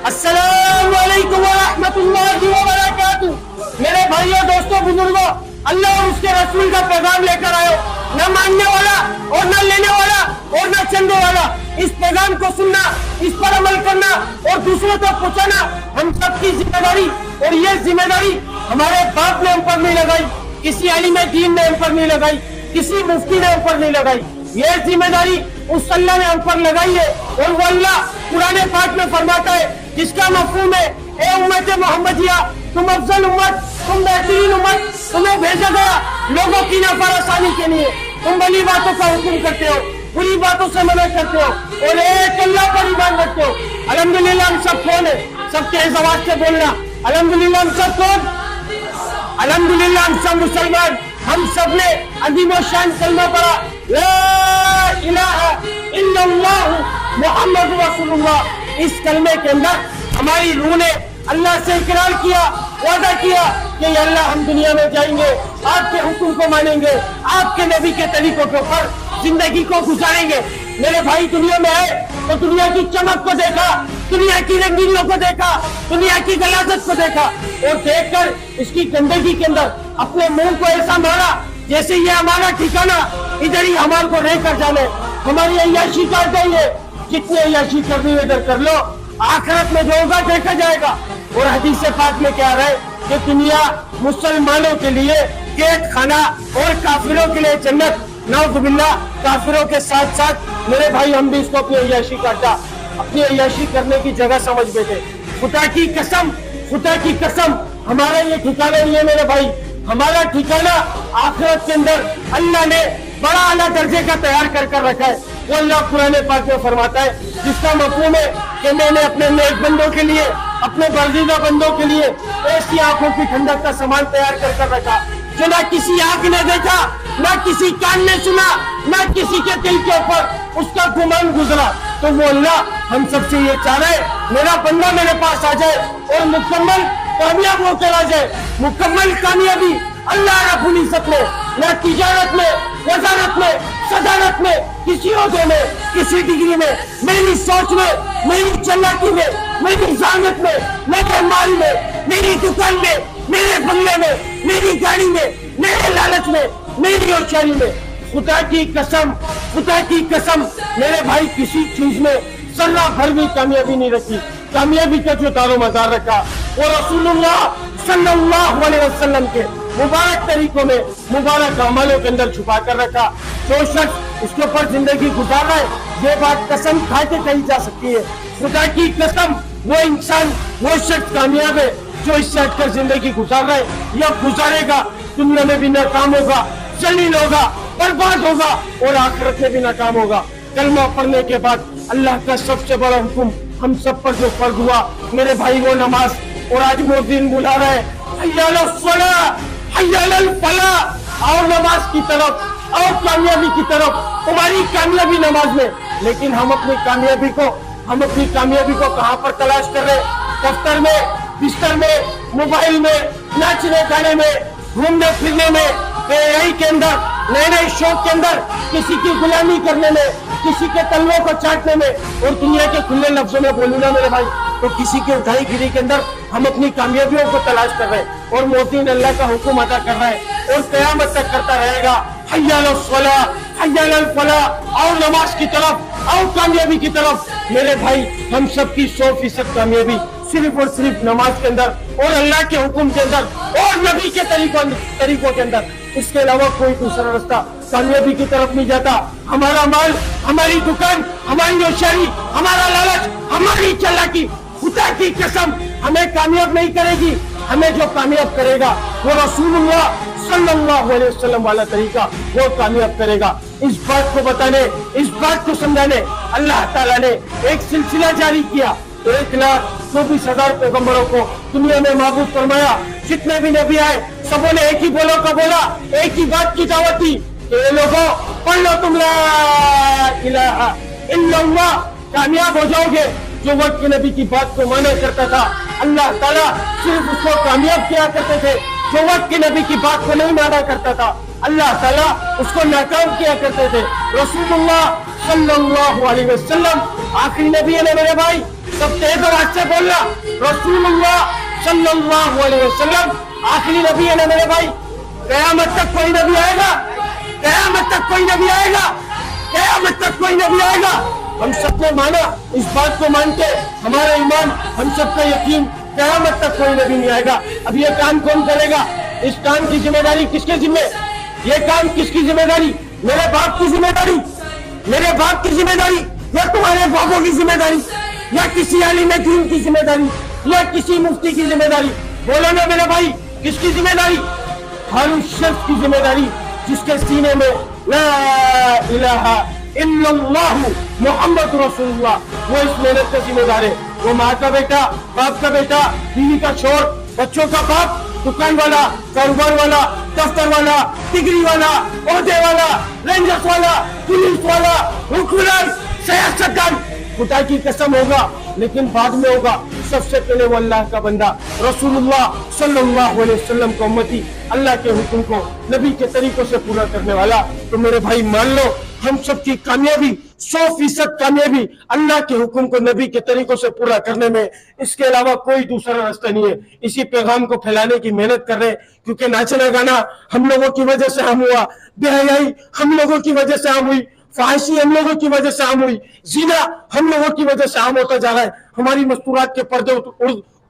अस्सलाम वालेकुम व रहमतुल्लाहि व बरकातुहू। मेरे भाइयों, दोस्तों, बुजुर्गों, अल्लाह और उसके रसूल का पैगाम लेकर आयो। न मानने वाला और न लेने वाला और न चंदे वाला, इस पैगाम को सुनना, इस पर अमल करना और दूसरों तक पहुंचाना हम सबकी जिम्मेदारी। और ये जिम्मेदारी हमारे बाप ने हम पर नहीं लगाई, किसी आलिम दीन ने हम पर नहीं लगाई, किसी मुफ्ती ने हम पर नहीं लगाई। ये जिम्मेदारी उस अल्लाह ने हम पर लगाई है। और वो अल्लाह कुरान पाक में फरमाता है, जिसका मफहूम है, ए उम्मत मोहम्मदिया, तुम अफजल उम्मत, तुम बेहतरीन उम्मत, तुम्हें भेजा गया लोगों की नफरसानी के लिए। तुम भली बातों का हुक्म करते हो, बुरी बातों से मना करते हो और एक अल्लाह पर ईमान रखते हो। अल्हम्दुलिल्लाह हम सब कौन है? सब तेज आवाज से बोलना, अल्हम्दुलिल्लाह हम सब कौन? अल्हम्दुलिल्लाह हम सब मुसलमान। हम सब ने अजीम और शान कलमा पढ़ा, ला इलाहा इल्लल्लाह मुहम्मद रसूलुल्लाह। इस कलमे के अंदर हमारी रूह ने अल्लाह से इकरार किया, वादा किया कि अल्लाह हम दुनिया में जाएंगे, आपके हुक्म को मानेंगे, आपके नबी के तरीकों के ऊपर जिंदगी को गुजारेंगे। मेरे भाई, दुनिया में आए तो दुनिया की चमक को देखा, दुनिया की रंगीनियों को देखा, दुनिया की गलाजत को देखा और देखकर इसकी गंदगी के अंदर अपने मुंह को ऐसा मारा जैसे ये हमारा ठिकाना इधर ही हमारे को रह कर जाने, हमारी अय्याशी कर देंगे। जितनी अय्याशी करनी है इधर कर लो, आखिरत में जो होगा देखा जाएगा। और हदीस पाक में क्या है कि दुनिया मुसलमानों के लिए कैद खाना और काफिरों के लिए जन्नत। नाउज़ुबिल्लाह, काफिरों के साथ साथ मेरे भाई हम भी इसको अपनी अय्याशी करता, अपनी अय्याशी करने की जगह समझ बैठे। खुदा की कसम, खुदा की कसम, हमारा ये ठिकाना नहीं है मेरे भाई। हमारा ठिकाना आखिरत के अंदर अल्लाह ने बड़ा आला दर्जे का तैयार कर रखा है। वो अल्लाह कुरान पाक में फरमाता है, जिसका मफहूम है कि मैंने अपने नेक बंदों के लिए, अपने बर्जीदा बंदों के लिए ऐसी आंखों की ठंडक का सामान तैयार कर रखा जो ना किसी आंख ने देखा, ना किसी कान ने सुना, ना किसी के दिल के ऊपर उसका गुमान गुजरा। तो वो अल्लाह हम सबसे ये चाह रहा है, मेरा बंदा मेरे पास आ जाए और मुकम्मल कामयाब होकर आ जाए। मुकम्मल कामयाबी अल्लाह रब्बुल इज्जत में, ना तिजारत में, वजारत में, सदारत में, किसी ओहदे में, किसी डिग्री में, मेरी सोच में, मेरी चालाकी में, मेरी ज़ाहमत में, मेरे माल में, मेरी दुकान में, मेरे बंगले में, मेरी गाड़ी में, मेरे लालच में, मेरी होशियारी में। खुदा की कसम, खुदा की कसम, मेरे भाई किसी चीज में जर्रा भर भी कामयाबी नहीं रखी। कामयाबी का जो दारो मदार रखा वो रसूलुल्लाह सल्लल्लाहु अलैहि वसल्लम के मुबारक तरीकों में, मुबारक अमलों के अंदर छुपा कर रखा। जो शख्स इसके ऊपर जिंदगी गुजार रहा है, ये बात कसम खा के कही जा सकती है। खुदा की कसम, वो इंसान, वो शख्स कामयाब है जो इससे हटकर जिंदगी गुजार रहा है या गुजारेगा। दुनिया में भी नाकाम होगा, जलील होगा, बर्बाद होगा और आखिरत में भी नाकाम होगा। कलमा पढ़ने के बाद अल्लाह का सबसे बड़ा हुक्म हम सब पर जो फर्ज हुआ मेरे भाई, वो नमाज। और आज मुअज्जिन बुला रहा है, हय्या अलल फलाह, हय्या अलल फलाह, और नमाज की तरफ, और कामयाबी की तरफ। तुम्हारी कामयाबी नमाज में, लेकिन हम अपनी कामयाबी को कहाँ पर तलाश कर रहे? दफ्तर में, बिस्तर में, मोबाइल में, नाचने गाने में, घूमने फिरने में, यही के अंदर, नए नए शौक के अंदर, किसी की गुलामी करने में, किसी के तलवों को चाटने में। और दुनिया के खुले लफ्जों में बोलूँ ना मेरे भाई, तो किसी की उठाई गिरी के अंदर हम अपनी कामयाबियों को तलाश कर रहे हैं। और मोहसिन अल्लाह का हुक्म अदा कर रहा है और क़यामत तक करता रहेगा, हय्या अलल फलाह, हय्या अलल फलाह, और नमाज की तरफ, और कामयाबी की तरफ। मेरे भाई, हम सबकी 100% कामयाबी सिर्फ और सिर्फ नमाज के अंदर और अल्लाह के हुक्म के अंदर और नबी के तरीकों के अंदर। इसके अलावा कोई दूसरा रास्ता कामयाबी की तरफ नहीं जाता। हमारा माल, हमारी दुकान, हमारी होशियारी, हमारा लालच, हमारी चालाकी, खुदा की कसम हमें कामयाब नहीं करेगी। हमें जो कामयाब करेगा वो रसूलुल्लाह सल्लल्लाहु अलैहि वसल्लम वाला तरीका, वो कामयाब करेगा। इस बात को बताने, इस बात को समझाने अल्लाह ताला ने एक सिलसिला जारी किया। 1,24,000 पैगंबरों को दुनिया में माबूद फरमाया। जितने भी नबी आए सबों ने एक ही बोला, एक ही बात की दावत दी कि ये लोगों, पढ़ लो तुम ला इलाहा इल्लल्लाह, कामयाब हो जाओगे। जो वक्त के नबी की बात को माना करता था, अल्लाह ताला सिर्फ उसको कामयाब किया करते थे। जो वक्त के नबी की बात को नहीं माना करता था, अल्लाह ताला उसको नाकाम किया करते थे। रसूलुल्लाह सल्लल्लाहु अलैहि वसल्लम आखिरी नबी है ना मेरे भाई, सब तेज आवाज से बोलना, रसूलुल्लाह सल्लल्लाहु अलैहि वसल्लम आखिरी नबी है ना मेरे भाई। कयामत तक कोई नबी आएगा, कयामत तक कोई नबी आएगा, कयामत तक कोई नबी आएगा। हम सबने माना, इस बात को मान के हमारा ईमान, हम सबका यकीन, कयामत तक कोई नबी नहीं आएगा। अब ये काम कौन करेगा? इस काम की जिम्मेदारी किसके जिम्मे? ये काम किसकी जिम्मेदारी? मेरे बाप की जिम्मेदारी, मेरे बाप की जिम्मेदारी, या तुम्हारे बापों की जिम्मेदारी, या किसी आलिम दीन की जिम्मेदारी, या किसी मुफ्ती की जिम्मेदारी? बोलो ना मेरे भाई, किसकी जिम्मेदारी? हर उस शख्स की जिम्मेदारी जिसके सीने में ला इलाहा इल्लल्लाह मुहम्मद रसूलुल्लाह, वो इस मेहनत का जिम्मेदार है। वो माँ का बेटा, बाप का बेटा, बीवी का छोर, बच्चों का बाप, दुकान वाला, कारोबार वाला, दफ्तर वाला, डिग्री वाला, ओहदे वाला, रेंजर्स वाला, पुलिस वाला, हुकूमत, सियासतदान, खुदा की कसम होगा, लेकिन बाद में होगा। सबसे पहले वो अल्लाह का बंदा, रसूलुल्लाह सल्लल्लाहु अलैहि वसल्लम का उम्मती, अल्लाह के हुक्म को नबी के तरीकों से पूरा करने वाला। तो मेरे भाई मान लो, हम सबकी कामयाबी 100% कामयाबी अल्लाह के हुक्म को नबी के तरीकों से पूरा करने में, इसके अलावा कोई दूसरा रास्ता नहीं है। इसी पैगाम को फैलाने की मेहनत कर रहे हैं, क्योंकि नाचना गाना हम लोगों की वजह से हम हुआ, बेहयाई हम लोगों की वजह से हम हुई, फाहिशी हम लोगों की वजह से आम हुई, जिना हम लोगों की वजह से आम होता जा रहा है, हमारी मस्तूरात के पर्दे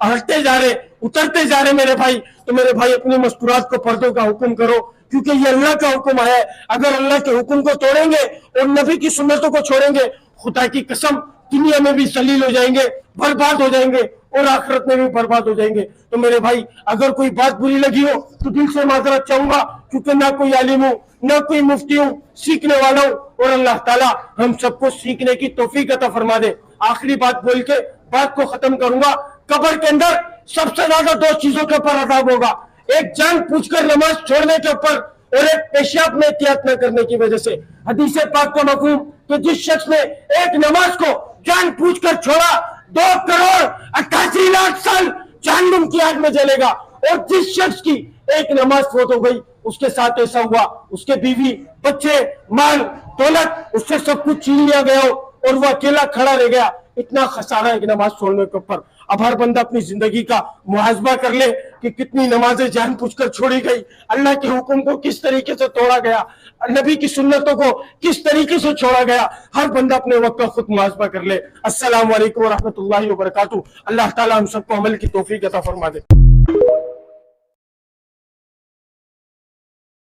हटते जा रहे, उतरते जा रहे मेरे भाई। तो मेरे भाई अपनी मस्तूरात को पर्दों का हुक्म करो, क्योंकि ये अल्लाह का हुक्म आया है। अगर अल्लाह के हुक्म को तोड़ेंगे और नबी की सुन्नतों को छोड़ेंगे, खुदा की कसम दुनिया में भी सलील हो जाएंगे, बर्बाद हो जाएंगे, और आखिरत में भी बर्बाद हो जाएंगे। तो मेरे भाई अगर कोई बात बुरी लगी हो तो दिल से माजरत चाहूंगा, क्योंकि ना कोई आलिम हूँ, ना कोई मुफ्ती हूँ, सीखने वाला हूँ, और अल्लाह ताला हम सबको सीखने की तौफीक अता फरमा दे। आखिरी बात बोल के बात को खत्म करूंगा। कब्र के अंदर सबसे ज्यादा 2 चीजों के ऊपर अजाब होगा, एक जान पूछकर नमाज छोड़ने के ऊपर, और एक पेशाब में एहतियात न करने की वजह से। हदीस पाक का मफहूम कि जिस शख्स ने एक नमाज को जान पूछकर छोड़ा, 2,88,00,000 साल जहन्नुम की आग में जलेगा। और जिस शख्स की एक नमाज फौत हो गई, उसके साथ ऐसा हुआ, उसके बीवी, बच्चे, माल, दौलत, उससे सब कुछ छीन लिया गया हो, और वो अकेला खड़ा रह गया। इतना खसारा है कि नमाज छोड़ने के ऊपर। अब हर बंदा अपनी जिंदगी का मुहासबा कर ले कि कितनी नमाजें जान पूछकर छोड़ी गई, अल्लाह के हुक्म को किस तरीके से तोड़ा गया, नबी की सुन्नतों को किस तरीके से छोड़ा गया। हर बंदा अपने वक्त का खुद मुहासबा कर ले। अस्सलाम वालेकुम व रहमतुल्लाहि व बरकातहू। अल्लाह ताला हम सबको अमल की तौफीक अता फरमा दे।